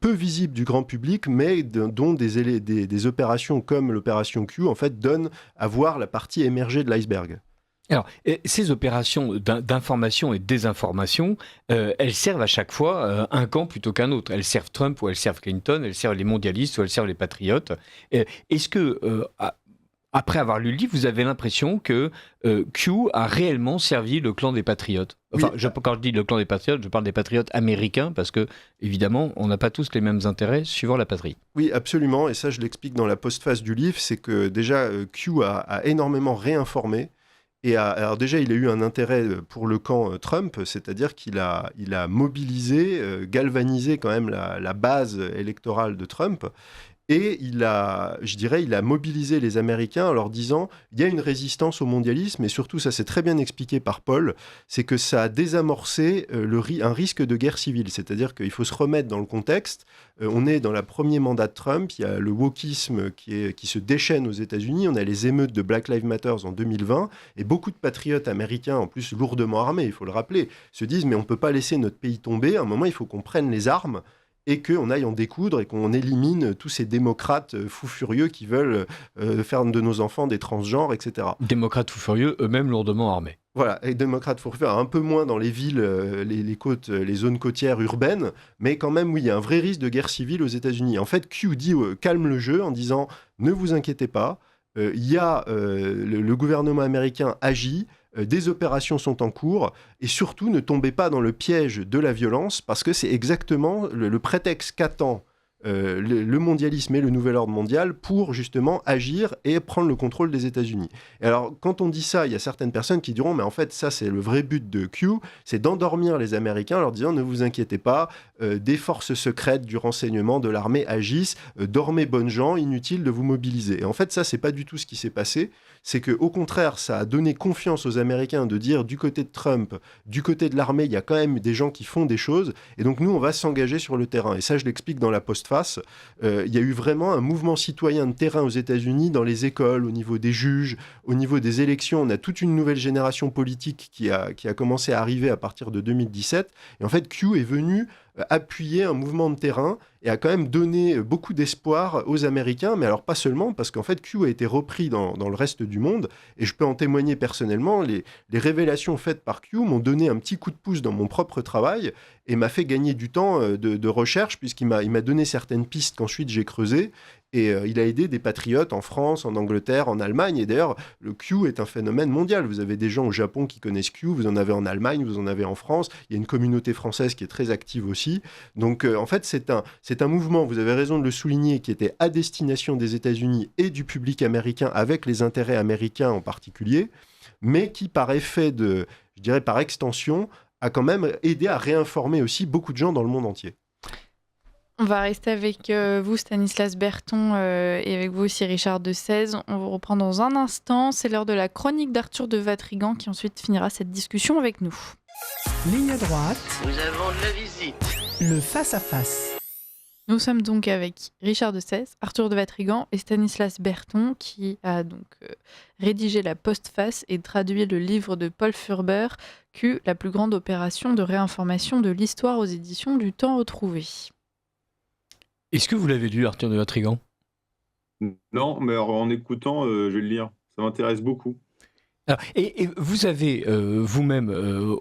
peu visible du grand public, mais dont des opérations comme l'opération Q, en fait, donnent à voir la partie émergée de l'iceberg. Alors, ces opérations d'information et de désinformation, elles servent à chaque fois un camp plutôt qu'un autre. Elles servent Trump ou elles servent Clinton, elles servent les mondialistes ou elles servent les patriotes. Est-ce que, après avoir lu le livre, vous avez l'impression que Q a réellement servi le clan des patriotes ? Enfin, oui. Quand je dis le clan des patriotes, je parle des patriotes américains, parce que, évidemment, on n'a pas tous les mêmes intérêts suivant la patrie. Oui, absolument, et ça, je l'explique dans la postface du livre, c'est que déjà, Q a énormément réinformé. Et alors déjà, il a eu un intérêt pour le camp Trump, c'est-à-dire qu'il a mobilisé, galvanisé quand même la base électorale de Trump. Et il a mobilisé les Américains en leur disant il y a une résistance au mondialisme, et surtout, ça c'est très bien expliqué par Paul, c'est que ça a désamorcé un risque de guerre civile. C'est-à-dire qu'il faut se remettre dans le contexte. On est dans le premier mandat de Trump, il y a le wokisme qui se déchaîne aux États-Unis, on a les émeutes de Black Lives Matter en 2020, et beaucoup de patriotes américains, en plus lourdement armés, il faut le rappeler, se disent mais on ne peut pas laisser notre pays tomber, à un moment il faut qu'on prenne les armes et qu'on aille en découdre et qu'on élimine tous ces démocrates fous furieux qui veulent faire de nos enfants des transgenres, etc. Démocrates fous furieux, eux-mêmes lourdement armés. Voilà, et démocrates fous furieux, un peu moins dans les villes, les côtes, les zones côtières urbaines, mais quand même, oui, il y a un vrai risque de guerre civile aux États-Unis. En fait, Q dit calme le jeu en disant ne vous inquiétez pas, le gouvernement américain agit. Des opérations sont en cours et surtout ne tombez pas dans le piège de la violence parce que c'est exactement le prétexte qu'attend le mondialisme et le nouvel ordre mondial pour justement agir et prendre le contrôle des États-Unis. Et alors, quand on dit ça, il y a certaines personnes qui diront, mais en fait, ça, c'est le vrai but de Q, c'est d'endormir les Américains en leur disant, ne vous inquiétez pas, des forces secrètes du renseignement, de l'armée agissent, dormez bonnes gens, inutile de vous mobiliser. Et en fait, ça, c'est pas du tout ce qui s'est passé. C'est qu'au contraire, ça a donné confiance aux Américains de dire, du côté de Trump, du côté de l'armée, il y a quand même des gens qui font des choses, et donc nous, on va s'engager sur le terrain. Et ça, je l'explique dans la postface. Il y a eu vraiment un mouvement citoyen de terrain aux États-Unis, dans les écoles, au niveau des juges, au niveau des élections. On a toute une nouvelle génération politique qui a commencé à arriver à partir de 2017. Et en fait, Q est venu appuyer un mouvement de terrain et a quand même donné beaucoup d'espoir aux Américains, mais alors pas seulement, parce qu'en fait Q a été repris dans le reste du monde, et je peux en témoigner personnellement, les révélations faites par Q m'ont donné un petit coup de pouce dans mon propre travail, et m'a fait gagner du temps de recherche, puisqu'il m'a donné certaines pistes qu'ensuite j'ai creusées, et il a aidé des patriotes en France, en Angleterre, en Allemagne, et d'ailleurs le Q est un phénomène mondial. Vous avez des gens au Japon qui connaissent Q, vous en avez en Allemagne, vous en avez en France, il y a une communauté française qui est très active aussi. Donc en fait c'est un mouvement, vous avez raison de le souligner, qui était à destination des États-Unis et du public américain, avec les intérêts américains en particulier, mais qui par effet je dirais par extension, a quand même aidé à réinformer aussi beaucoup de gens dans le monde entier. On va rester avec vous, Stanislas Berton, et avec vous aussi, Richard de Sèze. On vous reprend dans un instant. C'est l'heure de la chronique d'Arthur de Vatrigan qui ensuite finira cette discussion avec nous. Ligne droite. Nous avons de la visite. Le face-à-face. Nous sommes donc avec Richard de Sèze, Arthur de Vatrigan et Stanislas Berton qui a donc rédigé la postface et traduit le livre de Paul Furber, Q, la plus grande opération de réinformation de l'histoire aux éditions du Temps retrouvé. Est-ce que vous l'avez lu, Arthur de Vatrigan ? Non, mais alors, en écoutant, je vais le lire. Ça m'intéresse beaucoup. Alors, et vous avez vous-même,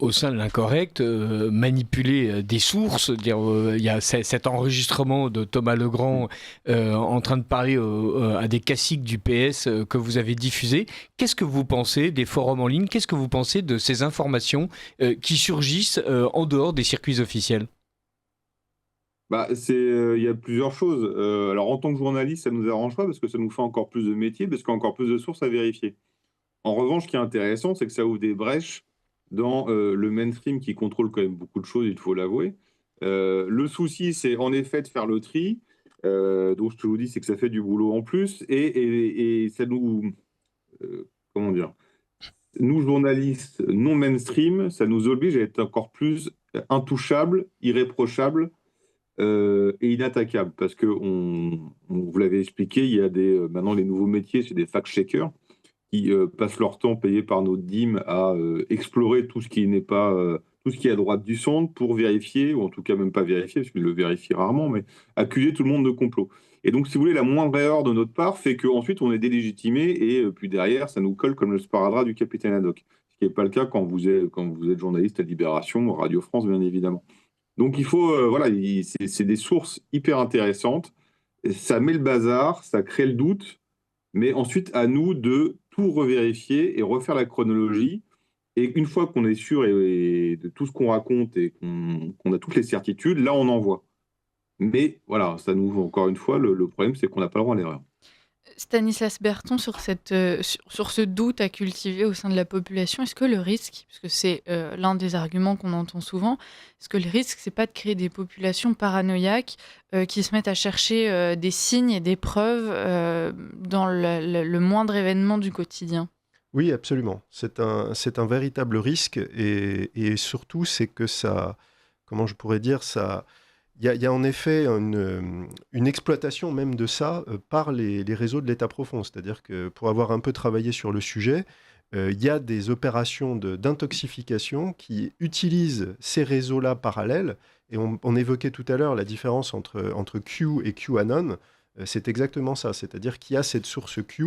au sein de l'Incorrect, manipulé des sources. Il y a cet enregistrement de Thomas Legrand en train de parler à des caciques du PS que vous avez diffusé. Qu'est-ce que vous pensez des forums en ligne ? Qu'est-ce que vous pensez de ces informations qui surgissent en dehors des circuits officiels ? Il y a plusieurs choses. Alors, en tant que journaliste, ça nous arrange pas parce que ça nous fait encore plus de métier, parce qu'il y a encore plus de sources à vérifier. En revanche, ce qui est intéressant, c'est que ça ouvre des brèches dans le mainstream qui contrôle quand même beaucoup de choses, il faut l'avouer. Le souci, c'est en effet de faire le tri. Donc, ce que je vous dis, c'est que ça fait du boulot en plus. Et ça nous... comment dire ? Nous, journalistes non mainstream, ça nous oblige à être encore plus intouchables, irréprochables, et inattaquable, parce que vous l'avez expliqué, il y a maintenant les nouveaux métiers, c'est des fact-checkers qui passent leur temps payés par nos dîmes à explorer tout ce qui n'est pas tout ce qui est à droite du centre pour vérifier, ou en tout cas même pas vérifier, parce qu'ils le vérifient rarement, mais accuser tout le monde de complot. Et donc, si vous voulez, la moindre erreur de notre part fait qu'ensuite on est délégitimé, et puis derrière, ça nous colle comme le sparadrap du capitaine Haddock, ce qui n'est pas le cas quand vous êtes journaliste à Libération, Radio France, bien évidemment. Donc il faut, c'est des sources hyper intéressantes. Ça met le bazar, ça crée le doute, mais ensuite à nous de tout revérifier et refaire la chronologie. Et une fois qu'on est sûr et de tout ce qu'on raconte et qu'on a toutes les certitudes, là on envoie. Mais voilà, ça nous encore une fois, le problème c'est qu'on n'a pas le droit à l'erreur. Stanislas Berton, sur ce doute à cultiver au sein de la population, est-ce que le risque, parce que c'est l'un des arguments qu'on entend souvent, est-ce que le risque, c'est pas de créer des populations paranoïaques qui se mettent à chercher des signes et des preuves dans le moindre événement du quotidien ? Oui, absolument. C'est un véritable risque, et surtout, c'est que ça, comment je pourrais dire, ça... Il y a en effet une exploitation même de ça par les réseaux de l'État profond. C'est-à-dire que pour avoir un peu travaillé sur le sujet, il y a des opérations d'intoxication qui utilisent ces réseaux-là parallèles. Et on évoquait tout à l'heure la différence entre Q et QAnon. C'est exactement ça, c'est-à-dire qu'il y a cette source Q,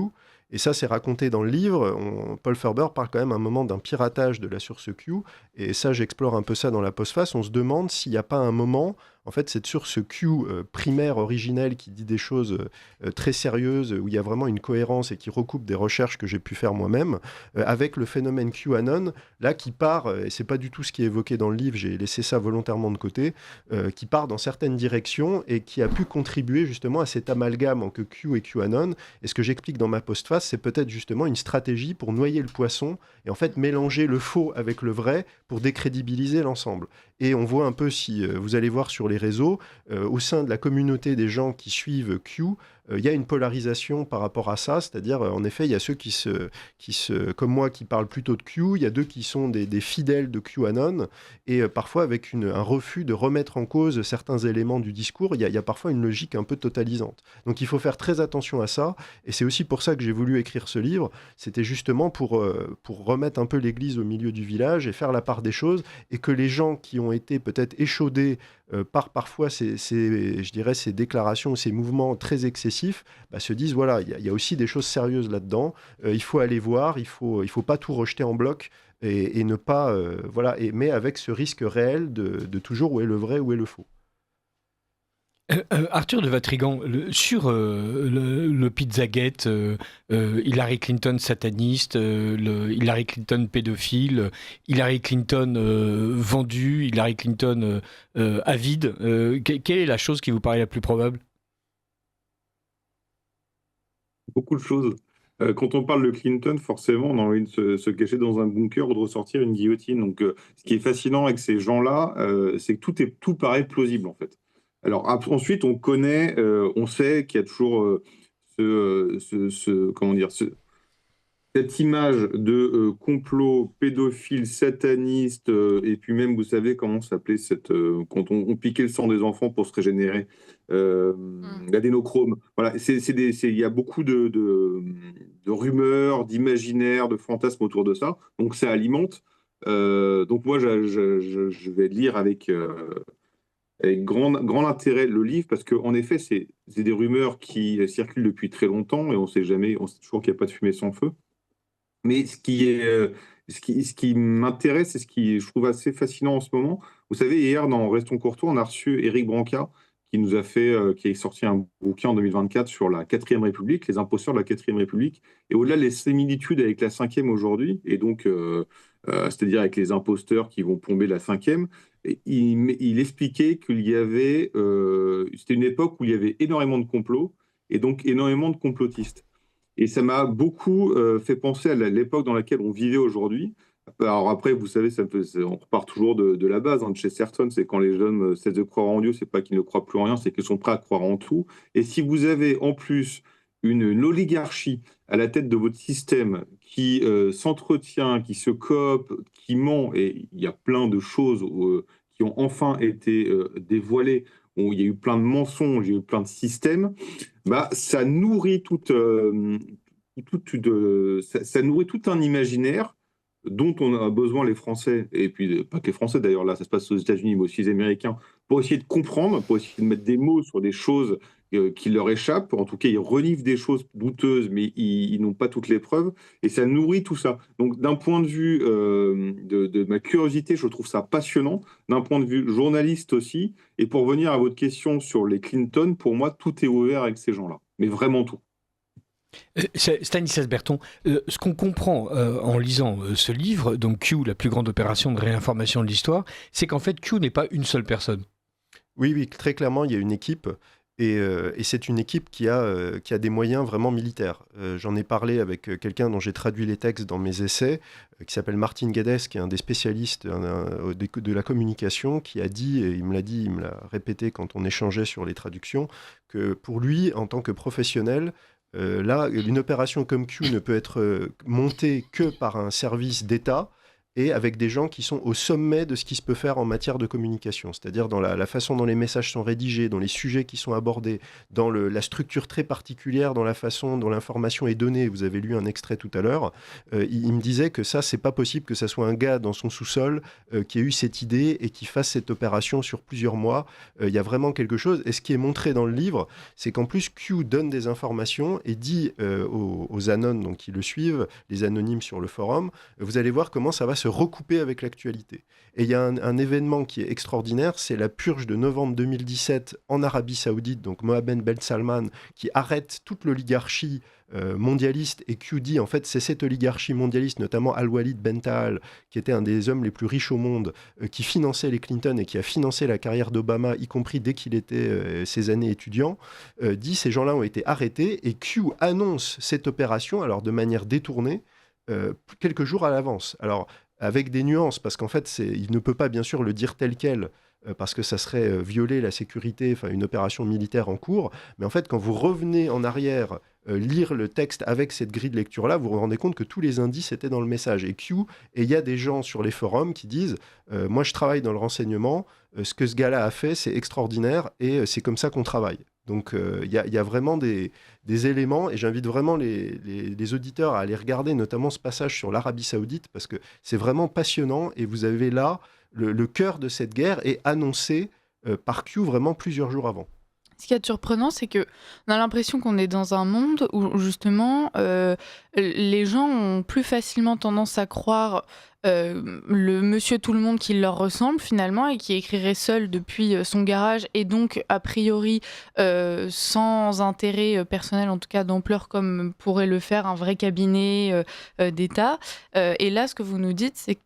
et ça c'est raconté dans le livre. Paul Ferber parle quand même à un moment d'un piratage de la source Q, et ça j'explore un peu ça dans la postface. On se demande s'il n'y a pas un moment, en fait, cette source Q primaire, originelle, qui dit des choses très sérieuses, où il y a vraiment une cohérence et qui recoupe des recherches que j'ai pu faire moi-même, avec le phénomène QAnon, là qui part, et c'est pas du tout ce qui est évoqué dans le livre, j'ai laissé ça volontairement de côté, qui part dans certaines directions et qui a pu contribuer justement à cet amalgame entre Q et QAnon. Et ce que j'explique dans ma postface, c'est peut-être justement une stratégie pour noyer le poisson et en fait mélanger le faux avec le vrai pour décrédibiliser l'ensemble. Et on voit un peu, si vous allez voir sur les réseaux, au sein de la communauté des gens qui suivent Q, il y a une polarisation par rapport à ça, c'est-à-dire, en effet, il y a ceux comme moi, qui parlent plutôt de Q, il y a d'autres qui sont des fidèles de QAnon, et parfois avec un refus de remettre en cause certains éléments du discours, il y a parfois une logique un peu totalisante. Donc il faut faire très attention à ça, et c'est aussi pour ça que j'ai voulu écrire ce livre, c'était justement pour remettre un peu l'église au milieu du village et faire la part des choses, et que les gens qui ont été peut-être échaudés par parfois je dirais, ces déclarations, ces mouvements très excessifs, se disent, voilà, il y a aussi des choses sérieuses là-dedans, il faut aller voir, il faut pas tout rejeter en bloc, et ne pas, mais avec ce risque réel de toujours où est le vrai, où est le faux. Arthur de Vatrigan, sur le Pizzagate, Hillary Clinton sataniste, Hillary Clinton pédophile, Hillary Clinton vendue, Hillary Clinton avide, quelle est la chose qui vous paraît la plus probable ? Beaucoup de choses. Quand on parle de Clinton, forcément, on a envie de se cacher dans un bunker ou de ressortir une guillotine. Donc, ce qui est fascinant avec ces gens-là, c'est que tout paraît plausible, en fait. Alors, ensuite, on sait qu'il y a toujours comment dire, cette image de complot pédophile, sataniste, et puis même, vous savez comment s'appelait quand on piquait le sang des enfants pour se régénérer, l'adénochrome. Voilà, il y a beaucoup de rumeurs, d'imaginaires, de fantasmes autour de ça. Donc ça alimente. Donc moi, je vais lire avec grand intérêt le livre, parce qu'en effet, c'est des rumeurs qui circulent depuis très longtemps, et on sait toujours qu'il n'y a pas de fumée sans feu. Mais ce qui m'intéresse et ce qui je trouve assez fascinant en ce moment, vous savez, hier dans Restons Courtois, on a reçu Éric Branca qui a sorti un bouquin en 2024 sur la 4e République, les imposteurs de la 4e République, et au-delà des similitudes avec la 5e aujourd'hui, et donc c'est-à-dire avec les imposteurs qui vont plomber la 5e, il expliquait qu'il y avait, c'était une époque où il y avait énormément de complots et donc énormément de complotistes. Et ça m'a beaucoup fait penser à l'époque dans laquelle on vivait aujourd'hui. Alors après, vous savez, on repart toujours de la base, de chez Chesterton, c'est quand les jeunes cessent de croire en Dieu, c'est pas qu'ils ne croient plus en rien, c'est qu'ils sont prêts à croire en tout. Et si vous avez en plus une oligarchie à la tête de votre système qui s'entretient, qui se coopte, qui ment, et il y a plein de choses qui ont enfin été dévoilées, où il y a eu plein de mensonges, il y a eu plein de systèmes, ça nourrit ça nourrit tout un imaginaire dont on a besoin, les Français, et puis pas que les Français d'ailleurs, là ça se passe aux États-Unis, mais aussi les Américains, pour essayer de comprendre, pour essayer de mettre des mots sur des choses qui leur échappent. En tout cas, ils relivent des choses douteuses, mais ils n'ont pas toutes les preuves, et ça nourrit tout ça. Donc d'un point de vue de ma curiosité, je trouve ça passionnant, d'un point de vue journaliste aussi, et pour revenir à votre question sur les Clinton, pour moi, tout est ouvert avec ces gens-là, mais vraiment tout. Stanislas Berton, ce qu'on comprend en lisant ce livre, donc Q, la plus grande opération de réinformation de l'histoire, c'est qu'en fait Q n'est pas une seule personne. Oui, très clairement, il y a une équipe, et c'est une équipe qui a des moyens vraiment militaires. J'en ai parlé avec quelqu'un dont j'ai traduit les textes dans mes essais, qui s'appelle Martin Guedes, qui est un des spécialistes de la communication, qui a dit, et il me l'a répété quand on échangeait sur les traductions, que pour lui, en tant que professionnel, là, une opération comme Q ne peut être montée que par un service d'État, et avec des gens qui sont au sommet de ce qui se peut faire en matière de communication, c'est-à-dire dans la façon dont les messages sont rédigés, dans les sujets qui sont abordés, dans la structure très particulière, dans la façon dont l'information est donnée. Vous avez lu un extrait tout à l'heure. Il me disait que ça, c'est pas possible que ça soit un gars dans son sous-sol qui ait eu cette idée et qui fasse cette opération sur plusieurs mois. Il y a vraiment quelque chose. Et ce qui est montré dans le livre, c'est qu'en plus, Q donne des informations et dit aux anons donc, qui le suivent, les anonymes sur le forum, vous allez voir comment ça va se recouper avec l'actualité. Et il y a un événement qui est extraordinaire, c'est la purge de novembre 2017 en Arabie Saoudite, donc Mohammed Ben Salman, qui arrête toute l'oligarchie mondialiste, et Q dit en fait c'est cette oligarchie mondialiste, notamment Al-Walid Ben Taal, qui était un des hommes les plus riches au monde, qui finançait les Clinton et qui a financé la carrière d'Obama, y compris dès qu'il était ses années étudiant, dit ces gens-là ont été arrêtés, et Q annonce cette opération, alors de manière détournée, quelques jours à l'avance. Alors avec des nuances, parce qu'en fait il ne peut pas bien sûr le dire tel quel, parce que ça serait violer la sécurité, enfin une opération militaire en cours. Mais en fait, quand vous revenez en arrière, lire le texte avec cette grille de lecture-là, vous vous rendez compte que tous les indices étaient dans le message. Et il y a des gens sur les forums qui disent moi je travaille dans le renseignement, ce que ce gars-là a fait, c'est extraordinaire, et c'est comme ça qu'on travaille. Donc il y a vraiment des éléments, et j'invite vraiment les auditeurs à aller regarder notamment ce passage sur l'Arabie Saoudite, parce que c'est vraiment passionnant, et vous avez là le cœur de cette guerre est annoncé par Q vraiment plusieurs jours avant. Ce qui est surprenant, c'est qu'on a l'impression qu'on est dans un monde où justement les gens ont plus facilement tendance à croire le monsieur tout le monde qui leur ressemble finalement et qui écrirait seul depuis son garage et donc a priori sans intérêt personnel, en tout cas d'ampleur comme pourrait le faire un vrai cabinet d'État. Et là, ce que vous nous dites, c'est que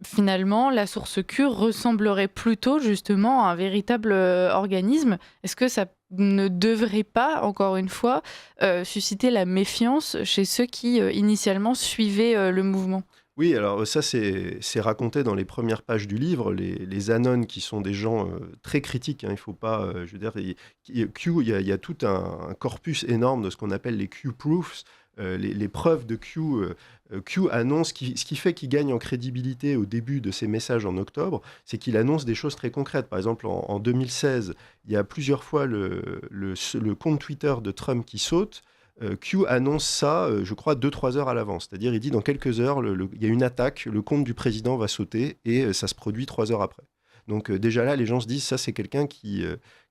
finalement, la source Q ressemblerait plutôt justement à un véritable organisme. Est-ce que ça ne devrait pas, encore une fois, susciter la méfiance chez ceux qui initialement suivaient le mouvement ? Oui, alors ça, c'est raconté dans les premières pages du livre. Les anons, qui sont des gens très critiques, hein, il ne faut pas... je veux dire, Q, il y a tout un corpus énorme de ce qu'on appelle les Q-proofs, les preuves de Q. Q annonce, ce qui fait qu'il gagne en crédibilité au début de ses messages en octobre, c'est qu'il annonce des choses très concrètes. Par exemple, en 2016, il y a plusieurs fois le compte Twitter de Trump qui saute. Q annonce ça, je crois, 2-3 heures à l'avance. C'est-à-dire, il dit dans quelques heures, il y a une attaque, le compte du président va sauter, et ça se produit 3 heures après. Donc déjà là, les gens se disent, ça c'est quelqu'un qui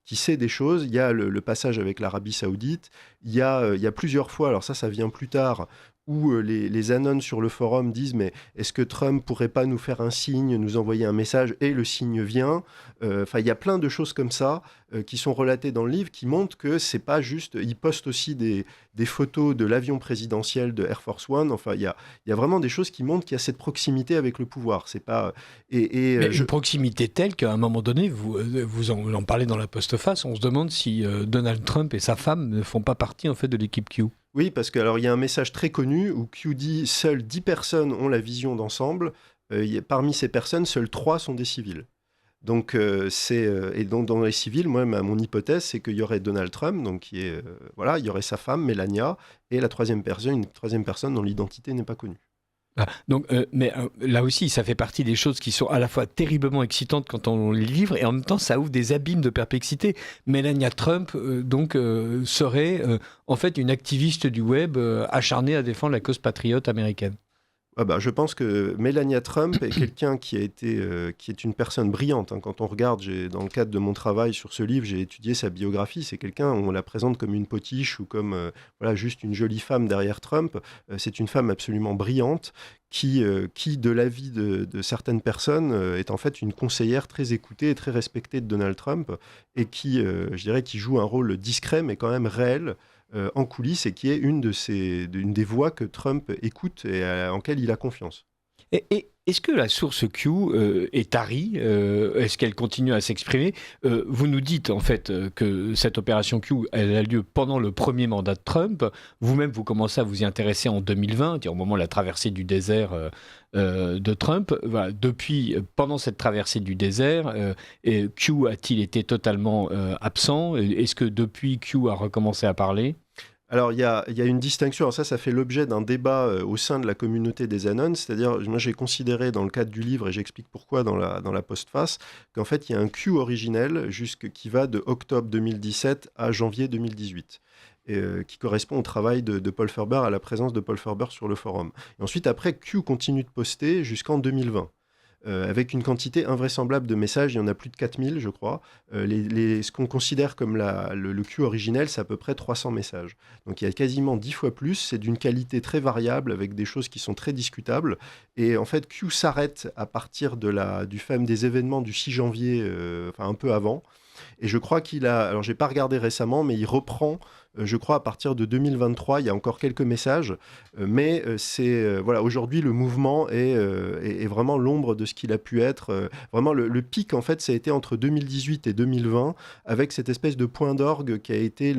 sait des choses. Il y a le passage avec l'Arabie Saoudite, il y a plusieurs fois, alors ça vient plus tard, où les anons sur le forum disent mais est-ce que Trump pourrait pas nous faire un signe, nous envoyer un message, et le signe vient. Enfin, il y a plein de choses comme ça qui sont relatées dans le livre, qui montrent que c'est pas juste. Il poste aussi des photos de l'avion présidentiel de Air Force One. Enfin, il y a vraiment des choses qui montrent qu'il y a cette proximité avec le pouvoir. C'est pas une proximité telle qu'à un moment donné, vous en parlez dans la postface, on se demande si Donald Trump et sa femme ne font pas partie en fait de l'équipe Q. Oui, parce qu'il y a un message très connu où Q dit « Seules 10 personnes ont la vision d'ensemble. Parmi ces personnes, seules 3 sont des civils. » Donc, et donc dans les civils, moi, mon hypothèse, c'est qu'il y aurait Donald Trump, donc il y aurait sa femme, Melania, et une troisième personne dont l'identité n'est pas connue. Ah, donc, mais là aussi, ça fait partie des choses qui sont à la fois terriblement excitantes quand on les livre, et en même temps, ça ouvre des abîmes de perplexité. Melania Trump, serait en fait une activiste du web acharnée à défendre la cause patriote américaine. Je pense que Melania Trump est quelqu'un qui est une personne brillante. Hein. Quand on regarde, dans le cadre de mon travail sur ce livre, j'ai étudié sa biographie. C'est quelqu'un, on la présente comme une potiche ou comme juste une jolie femme derrière Trump. C'est une femme absolument brillante qui de l'avis de certaines personnes, est en fait une conseillère très écoutée et très respectée de Donald Trump, et qui joue un rôle discret mais quand même réel en coulisses, et qui est une des voix que Trump écoute et en laquelle il a confiance. Et est-ce que la source Q est tarie ? Est-ce qu'elle continue à s'exprimer ? Vous nous dites en fait que cette opération Q, elle a lieu pendant le premier mandat de Trump. Vous-même, vous commencez à vous y intéresser en 2020, au moment de la traversée du désert de Trump. Voilà, pendant cette traversée du désert, Q a-t-il été totalement absent ? Est-ce que depuis Q a recommencé à parler ? Alors, il y a une distinction, alors ça fait l'objet d'un débat au sein de la communauté des Anons, c'est-à-dire, moi j'ai considéré dans le cadre du livre, et j'explique pourquoi dans la postface, qu'en fait il y a un Q originel qui va de octobre 2017 à janvier 2018. Qui correspond au travail de Paul Ferber, à la présence de Paul Ferber sur le forum. Et ensuite, après, Q continue de poster jusqu'en 2020. Avec une quantité invraisemblable de messages, il y en a plus de 4000, je crois. Ce qu'on considère comme le Q originel, c'est à peu près 300 messages. Donc il y a quasiment 10 fois plus, c'est d'une qualité très variable, avec des choses qui sont très discutables. Et en fait, Q s'arrête à partir des événements du 6 janvier, enfin un peu avant. Et je crois alors j'ai pas regardé récemment, mais il reprend, je crois, à partir de 2023, il y a encore quelques messages, mais voilà, aujourd'hui le mouvement est vraiment l'ombre de ce qu'il a pu être. Vraiment, le pic, en fait, ça a été entre 2018 et 2020, avec cette espèce de point d'orgue qui a été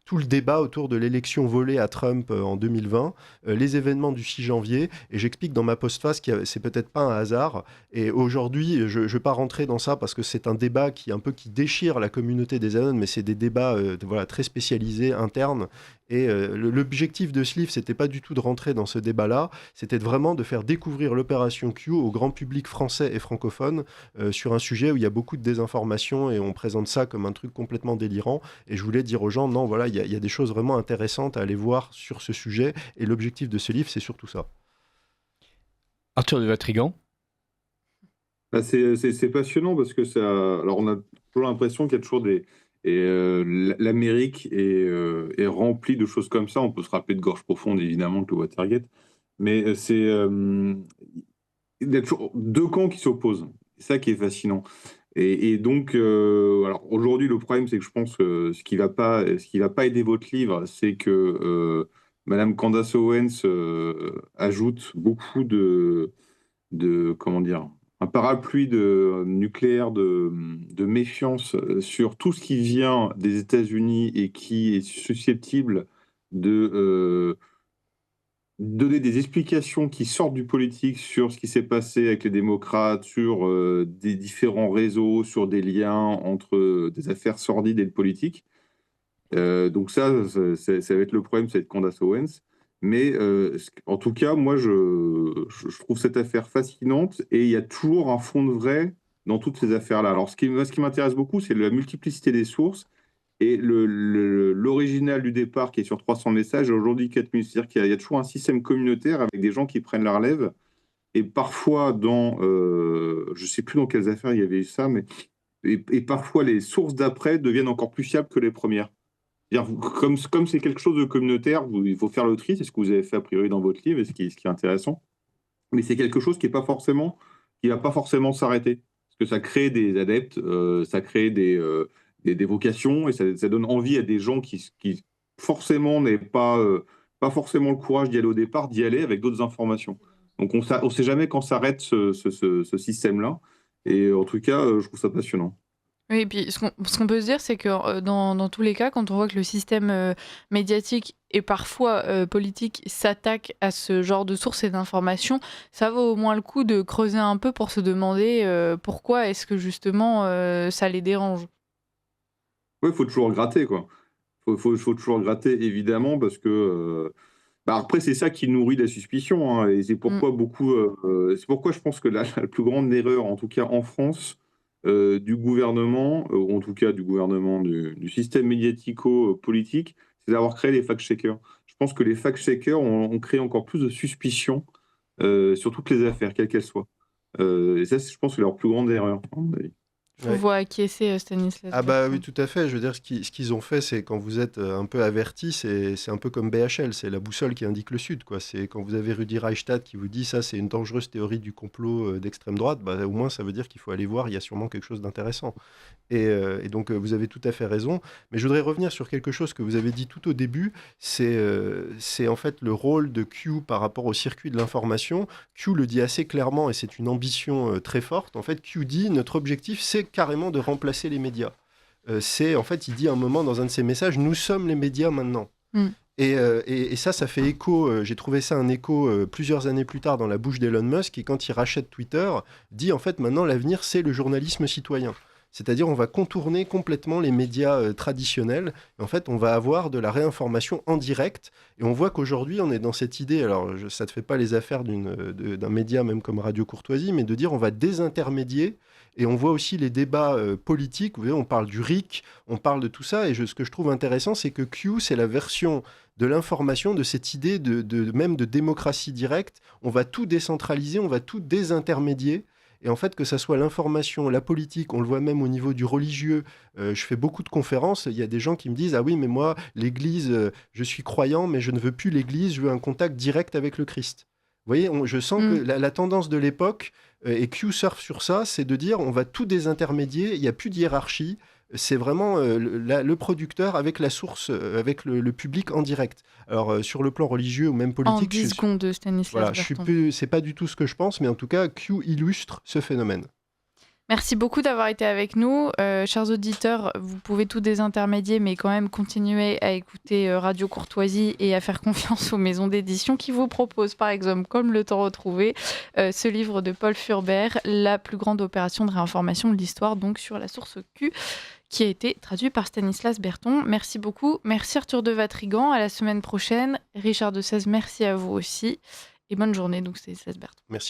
tout le débat autour de l'élection volée à Trump en 2020, les événements du 6 janvier, et j'explique dans ma postface que c'est peut-être pas un hasard. Et aujourd'hui, je ne vais pas rentrer dans ça parce que c'est un débat qui déchire la communauté des Anons, mais c'est des débats voilà, très spécialisés, internes. Et l'objectif de ce livre, c'était pas du tout de rentrer dans ce débat-là, c'était vraiment de faire découvrir l'opération Q au grand public français et francophone sur un sujet où il y a beaucoup de désinformation et on présente ça comme un truc complètement délirant. Et je voulais dire aux gens, non, voilà, il y a des choses vraiment intéressantes à aller voir sur ce sujet. Et l'objectif de ce livre, c'est surtout ça. Arthur de Vatrigan. C'est passionnant parce que alors on a toujours l'impression qu'il y a toujours l'Amérique est remplie de choses comme ça. On peut se rappeler de Gorge Profonde, évidemment, que le Watergate. Mais il y a toujours deux camps qui s'opposent. C'est ça qui est fascinant. Et donc, alors aujourd'hui, le problème, c'est que je pense que ce qui va pas aider votre livre, c'est que Madame Candace Owens ajoute beaucoup de comment dire, un parapluie nucléaire de méfiance sur tout ce qui vient des États-Unis et qui est susceptible de donner des explications qui sortent du politique sur ce qui s'est passé avec les démocrates, sur des différents réseaux, sur des liens entre des affaires sordides et le politique. Donc ça va être le problème, ça va être Candace Owens. Mais en tout cas, moi, je trouve cette affaire fascinante et il y a toujours un fond de vrai dans toutes ces affaires-là. Alors, ce qui m'intéresse beaucoup, c'est la multiplicité des sources et l'original du départ qui est sur 300 messages et aujourd'hui 4000. C'est-à-dire qu'il y a toujours un système communautaire avec des gens qui prennent la relève. Et parfois, je ne sais plus dans quelles affaires il y avait eu ça, mais et parfois les sources d'après deviennent encore plus fiables que les premières. Comme c'est quelque chose de communautaire, il faut faire le tri, c'est ce que vous avez fait a priori dans votre livre, et ce qui est intéressant. Mais c'est quelque chose qui va pas forcément s'arrêter, parce que ça crée des adeptes, ça crée des vocations, et ça donne envie à des gens qui forcément n'aient pas forcément le courage d'y aller au départ, d'y aller avec d'autres informations. Donc on ne sait jamais quand s'arrête ce système-là, et en tout cas, je trouve ça passionnant. Oui, et puis ce qu'on peut se dire, c'est que dans tous les cas, quand on voit que le système médiatique et parfois politique s'attaque à ce genre de sources et d'informations, ça vaut au moins le coup de creuser un peu pour se demander pourquoi est-ce que justement ça les dérange. Oui, il faut toujours gratter, quoi. Faut toujours gratter, évidemment, parce que après, c'est ça qui nourrit la suspicion, hein, et c'est pourquoi c'est pourquoi je pense que la plus grande erreur, en tout cas en France, du gouvernement, ou en tout cas du gouvernement du système médiatico-politique, c'est d'avoir créé les fact-checkers. Je pense que les fact-checkers ont créé encore plus de suspicion sur toutes les affaires, quelles qu'elles soient. Et ça, je pense que c'est leur plus grande erreur, à mon avis. Je vous vois acquiescer, Stanislas. Ah bah oui, tout à fait. Je veux dire, ce qu'ils ont fait, c'est quand vous êtes un peu averti, c'est un peu comme BHL, c'est la boussole qui indique le sud, quoi. C'est quand vous avez Rudi Reichstadt qui vous dit ça, c'est une dangereuse théorie du complot d'extrême droite, bah, au moins ça veut dire qu'il faut aller voir, il y a sûrement quelque chose d'intéressant. Et donc vous avez tout à fait raison. Mais je voudrais revenir sur quelque chose que vous avez dit tout au début, c'est en fait le rôle de Q par rapport au circuit de l'information. Q le dit assez clairement et c'est une ambition très forte. En fait, Q dit notre objectif, c'est carrément de remplacer les médias. En fait, il dit à un moment dans un de ses messages, nous sommes les médias maintenant. Et ça fait écho, j'ai trouvé ça un écho plusieurs années plus tard dans la bouche d'Elon Musk, qui quand il rachète Twitter, dit en fait maintenant l'avenir c'est le journalisme citoyen. C'est-à-dire on va contourner complètement les médias traditionnels. Et en fait, on va avoir de la réinformation en direct. Et on voit qu'aujourd'hui, on est dans cette idée, alors ça ne te fait pas les affaires d'un média même comme Radio Courtoisie, mais de dire on va désintermédier. Et on voit aussi les débats politiques. Vous voyez, on parle du RIC, on parle de tout ça. Et ce que je trouve intéressant, c'est que Q, c'est la version de l'information, de cette idée même de démocratie directe. On va tout décentraliser, on va tout désintermédier. Et en fait, que ça soit l'information, la politique, on le voit même au niveau du religieux. Je fais beaucoup de conférences, il y a des gens qui me disent « Ah oui, mais moi, l'Église, je suis croyant, mais je ne veux plus l'Église, je veux un contact direct avec le Christ. » Vous voyez, je sens que la tendance de l'époque, et Q surfe sur ça, c'est de dire on va tout désintermédier, il n'y a plus de hiérarchie, c'est vraiment le producteur avec la source, avec le public en direct. Alors, sur le plan religieux ou même politique... En 10 secondes de Stanislas Berton. C'est pas du tout ce que je pense, mais en tout cas, Q illustre ce phénomène. Merci beaucoup d'avoir été avec nous. Chers auditeurs, vous pouvez tout désintermédier, mais quand même continuer à écouter Radio Courtoisie et à faire confiance aux maisons d'édition qui vous proposent, par exemple, comme Le Temps retrouvé, ce livre de Paul Furber, La plus grande opération de réinformation de l'histoire, donc sur la source Q, qui a été traduit par Stanislas Berton. Merci beaucoup. Merci Arthur de Vatrigan. À la semaine prochaine. Richard de Sèze, merci à vous aussi. Et bonne journée, donc Stanislas Berton. Merci beaucoup.